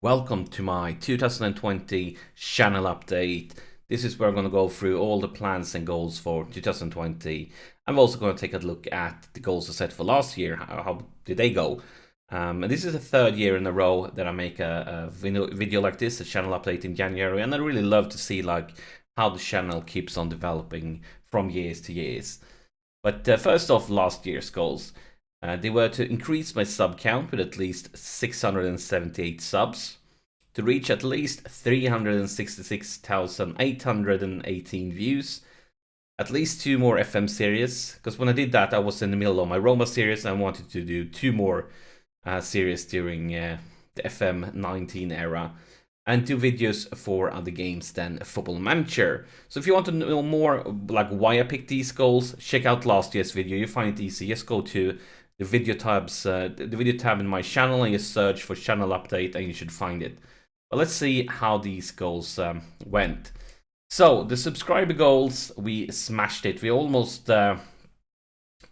Welcome to my 2020 channel update. This is where I'm going to go through all the plans and goals for 2020. I'm also going to take a look at the goals I set for last year. How did they go? And this is the third year in a row that I make a video like this, a channel update in January, and I really love to see how the channel keeps on developing from years to years. But first off, last year's goals. They were to increase my sub count with at least 678 subs, to reach at least 366,818 views, at least 2 more FM series, because when I did that I was in the middle of my Roma series and I wanted to do 2 more series during the FM 19 era, and 2 videos for other games than Football Manager. So if you want to know more like why I picked these goals, check out last year's video. You find it easy. Just go to the video tabs, the video tab in my channel, and you search for channel update and you should find it. But let's see how these goals went. So the subscriber goals, we smashed it. We almost got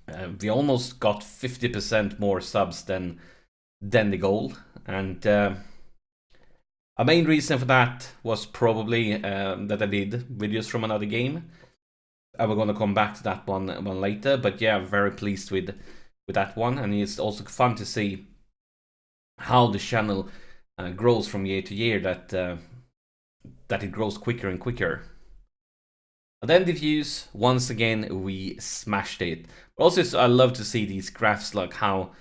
50% more subs than the goal, and a main reason for that was probably that I did videos from another game. We're gonna come back to that one later, but yeah, I'm very pleased with that one, and it's also fun to see how the channel grows from year to year, that it grows quicker and quicker. And then the views, once again we smashed it. But also I love to see these graphs, like how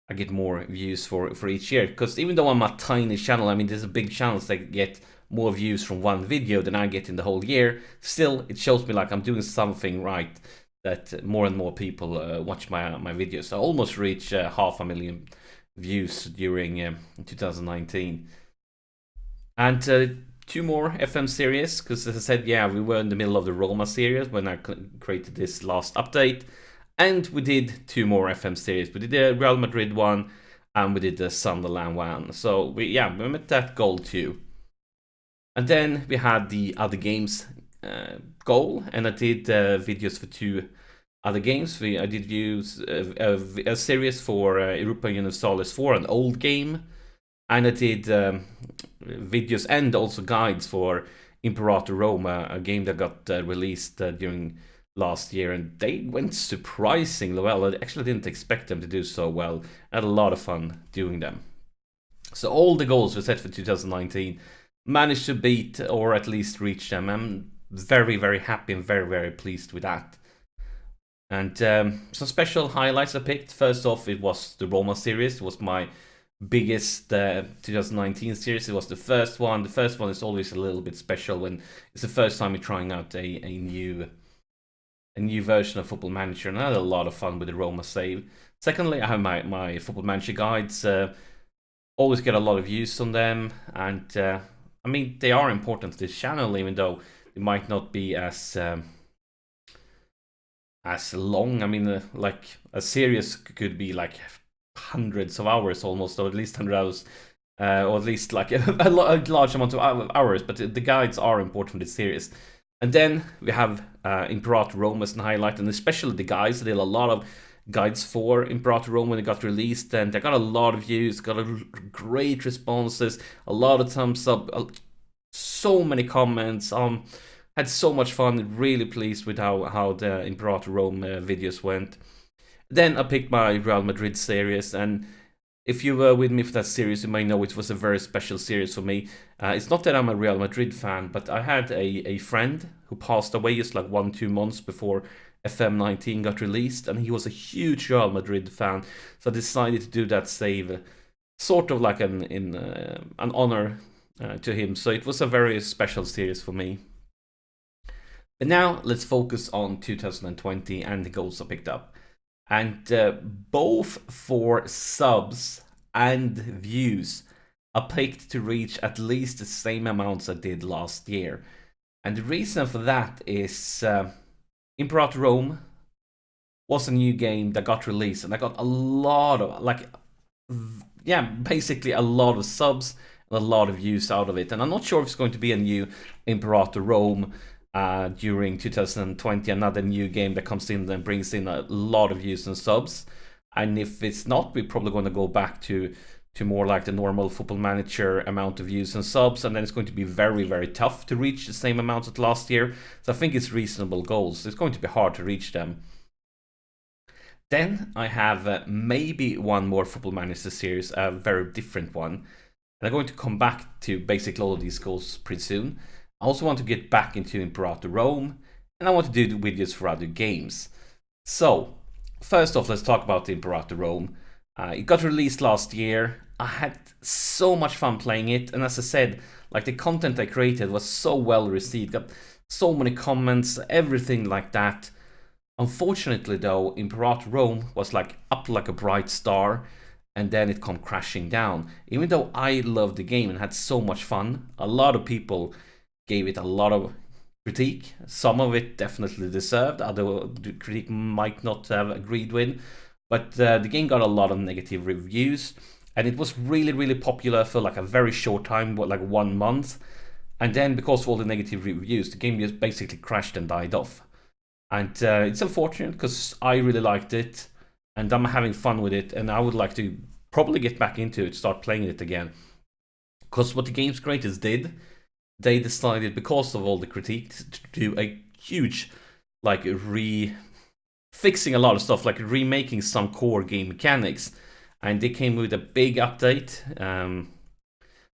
I get more views for each year, because even though I'm a tiny channel, I mean there's a big channels that get more views from one video than I get in the whole year, still it shows me like I'm doing something right, that more and more people watch my videos. So I almost reached 500,000 views during 2019. And 2 more FM series, because as I said, yeah, we were in the middle of the Roma series when I created this last update. And we did 2 more FM series. We did the Real Madrid one, and we did the Sunderland one. So we met that goal too. And then we had the other games goal, and I did videos for 2 other games. I did use a series for EUROPA Universalis 4, an old game, and I did videos and also guides for Imperator Rome, a game that got released during last year, and they went surprisingly well. I actually didn't expect them to do so well. I had a lot of fun doing them. So all the goals we set for 2019 managed to beat or at least reach them. I'm very, very happy and very, very pleased with that. And some special highlights I picked. First off, it was the Roma series. It was my biggest 2019 series. It was the first one. The first one is always a little bit special when it's the first time you're trying out a new version of Football Manager, and I had a lot of fun with the Roma save. Secondly, I have my Football Manager guides. Always get a lot of views on them, and I mean they are important to this channel, even though they might not be as long. I mean, like a series could be like hundreds of hours almost, or at least 100 hours, or at least like a large amount of hours. But the guides are important for this series. And then we have Imperator Rome as an highlight, and especially the guides. I did a lot of guides for Imperator Rome when it got released, and they got a lot of views, got great responses, a lot of thumbs up, so many comments. Had so much fun, really pleased with how the Imperator Rome videos went. Then I picked my Real Madrid series, and if you were with me for that series, you may know it was a very special series for me. It's not that I'm a Real Madrid fan, but I had a friend who passed away just like 1-2 months before FM 19 got released, and he was a huge Real Madrid fan, so I decided to do that save, sort of like an honor to him. So it was a very special series for me. But now let's focus on 2020 and the goals I picked up. And both for subs and views, I picked to reach at least the same amounts I did last year. And the reason for that is Imperator Rome was a new game that got released, and I got a lot of, basically a lot of subs and a lot of views out of it. And I'm not sure if it's going to be a new Imperator Rome during 2020, another new game that comes in and brings in a lot of views and subs. And if it's not, we're probably going to go back to to more like the normal Football Manager amount of views and subs, and then it's going to be very, very tough to reach the same amount as last year. So I think it's reasonable goals. It's going to be hard to reach them. Then I have maybe one more Football Manager series, a very different one. And I'm going to come back to basically all of these goals pretty soon. I also want to get back into Imperator Rome, and I want to do the videos for other games. So, first off, let's talk about the Imperator Rome. It got released last year. I had so much fun playing it, and as I said, like the content I created was so well received, got so many comments, everything like that. Unfortunately though, Imperator Rome was like up like a bright star, and then it come crashing down. Even though I loved the game and had so much fun, a lot of people gave it a lot of critique. Some of it definitely deserved, other critique might not have agreed with, but the game got a lot of negative reviews, and it was really popular for like a very short time, like 1 month, and then because of all the negative reviews, the game just basically crashed and died off. And it's unfortunate because I really liked it, and I'm having fun with it, and I would like to probably get back into it, start playing it again. Because what the game's creators did, they decided, because of all the critique, to do a huge, like, fixing a lot of stuff, like remaking some core game mechanics. And they came with a big update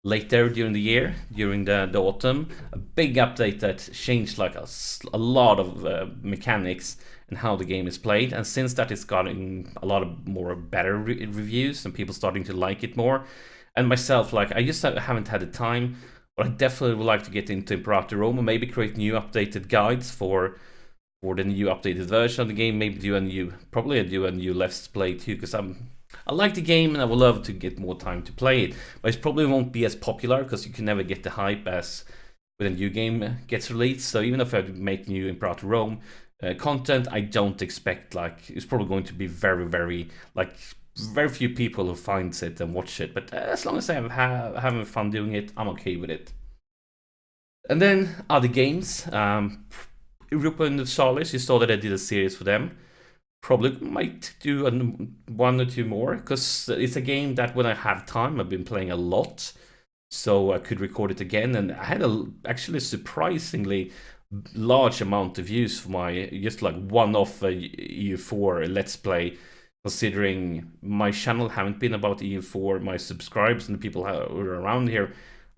later during the year, during the autumn, a big update that changed like a lot of mechanics and how the game is played. And since that, it's gotten a lot of more better reviews and people starting to like it more. And myself, like, I just haven't had the time, but I definitely would like to get into Imperator Rome and maybe create new updated guides for the new updated version of the game. Maybe do a new Let's Play too, because I like the game and I would love to get more time to play it. But it probably won't be as popular because you can never get the hype as when a new game gets released. So even if I make new Imperator Rome content, I don't expect, like, it's probably going to be very few people who finds it and watch it. But as long as I'm having fun doing it, I'm okay with it. And then other games, EUROPA Universalis, you saw that I did a series for them. Probably might do one or two more, because it's a game that when I have time, I've been playing a lot, so I could record it again. And I had actually surprisingly large amount of views for my just like one-off EU4 Let's Play, considering my channel haven't been about EU4. My subscribers and the people who are around here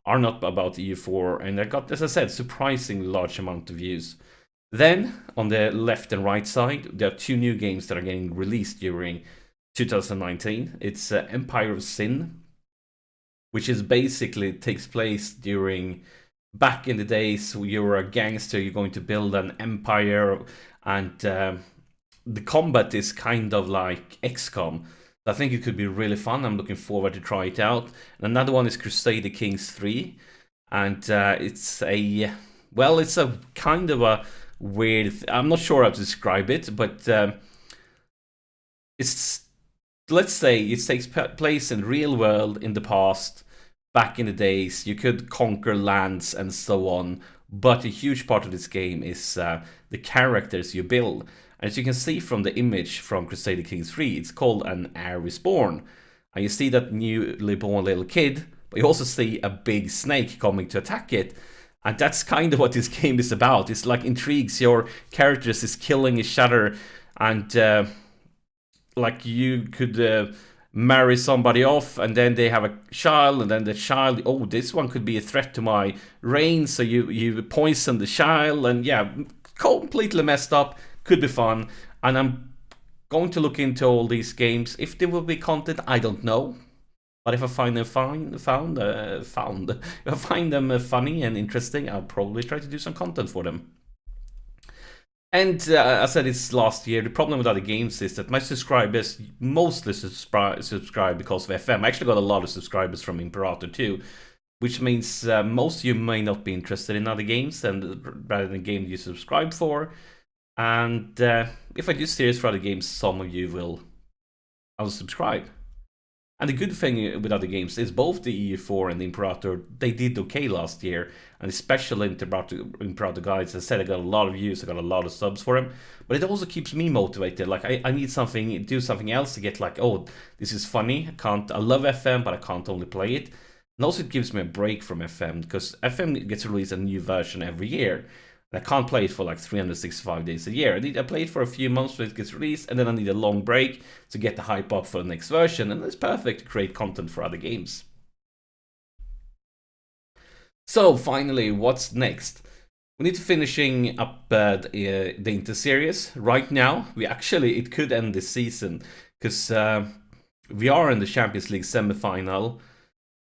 are not about EU4, and I got, as I said, surprisingly large amount of views. Then, on the left and right side, there are two new games that are getting released during 2019. It's Empire of Sin, which is basically takes place during back in the days where you were a gangster, you're going to build an empire, and the combat is kind of like XCOM. I think it could be really fun. I'm looking forward to try it out. And another one is Crusader Kings 3, and it's a kind of a weird, I'm not sure how to describe it, but it's, let's say it takes place in real world in the past. Back in the days, you could conquer lands and so on, but a huge part of this game is the characters you build. And as you can see from the image from Crusader Kings 3, it's called an heir reborn. And you see that newly born little kid, but you also see a big snake coming to attack it. And that's kind of what this game is about. It's like intrigues, your characters is killing each other, and like you could marry somebody off, and then they have a child, and then the child, oh, this one could be a threat to my reign, so you poison the child, and yeah, completely messed up. Could be fun, and I'm going to look into all these games. If there will be content, I don't know. But if I find them if I find them funny and interesting, I'll probably try to do some content for them. And I said it's last year. The problem with other games is that my subscribers mostly subscribe because of FM. I actually got a lot of subscribers from Imperator too, which means most of you may not be interested in other games and rather than games you subscribe for. And if I do series for other games, some of you will unsubscribe. And the good thing with other games is both the EU4 and the Imperator, they did okay last year. And especially Imperator Guides, I said I got a lot of views, I got a lot of subs for him. But it also keeps me motivated. Like I need something, do something else to get like, oh, this is funny. I love FM, but I can't only play it. And also it gives me a break from FM, because FM gets to release a new version every year. I can't play it for like 365 days a year. I play it for a few months when it gets released, and then I need a long break to get the hype up for the next version, and it's perfect to create content for other games. So finally, what's next? We need to finishing up the Inter series. Right now, it could end this season, because we are in the Champions League semi-final,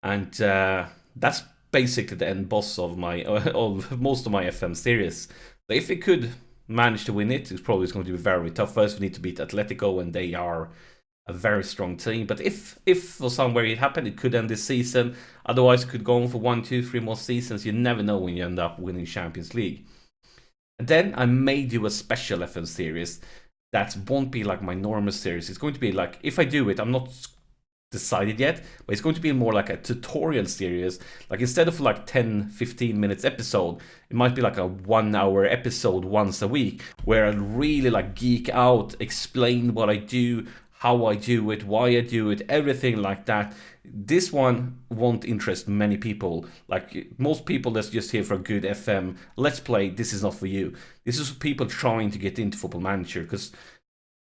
and that's basically the end boss of most of my FM series. But if we could manage to win it, it's probably going to be very tough. First, we need to beat Atletico, and they are a very strong team. But if for somewhere it happened, it could end this season. Otherwise, it could go on for 1, 2, 3 more seasons. You never know when you end up winning Champions League. And then I may do a special FM series that won't be like my normal series. It's going to be like, if I do it, I'm not decided yet, but it's going to be more like a tutorial series. Like instead of like 10-15 minutes episode, it might be like a 1 hour episode once a week, where I really like geek out, explain what I do, how I do it, why I do it, everything like that. This one won't interest many people. Like most people that's just here for a good FM let's play, this is not for you. This is for people trying to get into Football Manager, because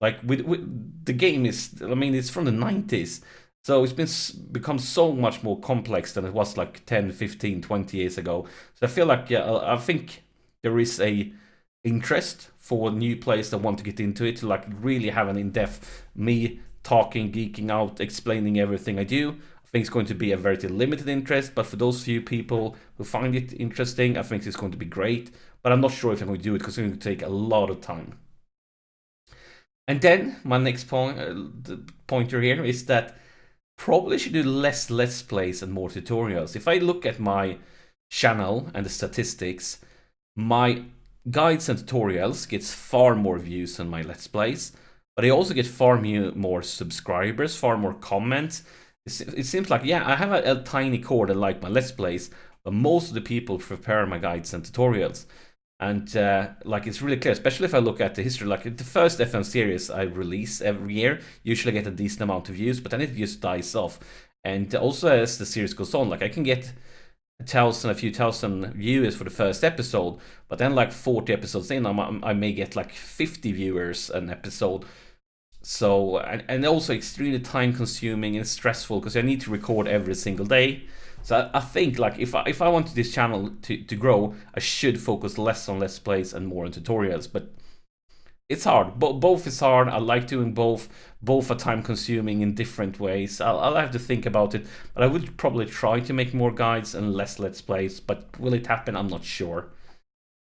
like with the game is, I mean, it's from the 90s. So it's become so much more complex than it was like 10, 15, 20 years ago. So I feel like, I think there is a interest for new players that want to get into it, to like really have an in-depth, me talking, geeking out, explaining everything I do. I think it's going to be a very limited interest, but for those few people who find it interesting, I think it's going to be great. But I'm not sure if I'm going to do it, because it's going to take a lot of time. And then my next pointer here is that probably should do less Let's Plays and more tutorials. If I look at my channel and the statistics, my guides and tutorials gets far more views than my Let's Plays, but I also get far more subscribers, far more comments. It seems like, yeah, I have a tiny core that like my Let's Plays, but most of the people prepare my guides and tutorials. And like it's really clear, especially if I look at the history, like the first FM series I release every year usually get a decent amount of views, but then it just dies off. And also as the series goes on, like I can get a few thousand viewers for the first episode, but then like 40 episodes in, I may get like 50 viewers an episode. So and also extremely time consuming and stressful, because I need to record every single day. So I think like if I want this channel to grow, I should focus less on Let's Plays and more on tutorials. But it's hard. Both is hard. I like doing both. Both are time consuming in different ways. I'll have to think about it. But I would probably try to make more guides and less Let's Plays. But will it happen? I'm not sure.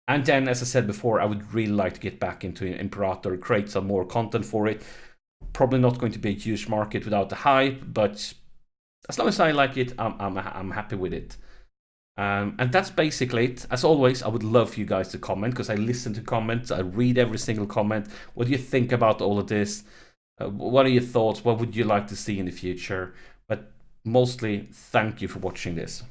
And then, as I said before, I would really like to get back into Imperator, create some more content for it. Probably not going to be a huge market without the hype, but as long as I like it, I'm happy with it. And that's basically it. As always, I would love for you guys to comment, because I listen to comments. I read every single comment. What do you think about all of this? What are your thoughts? What would you like to see in the future? But mostly, thank you for watching this.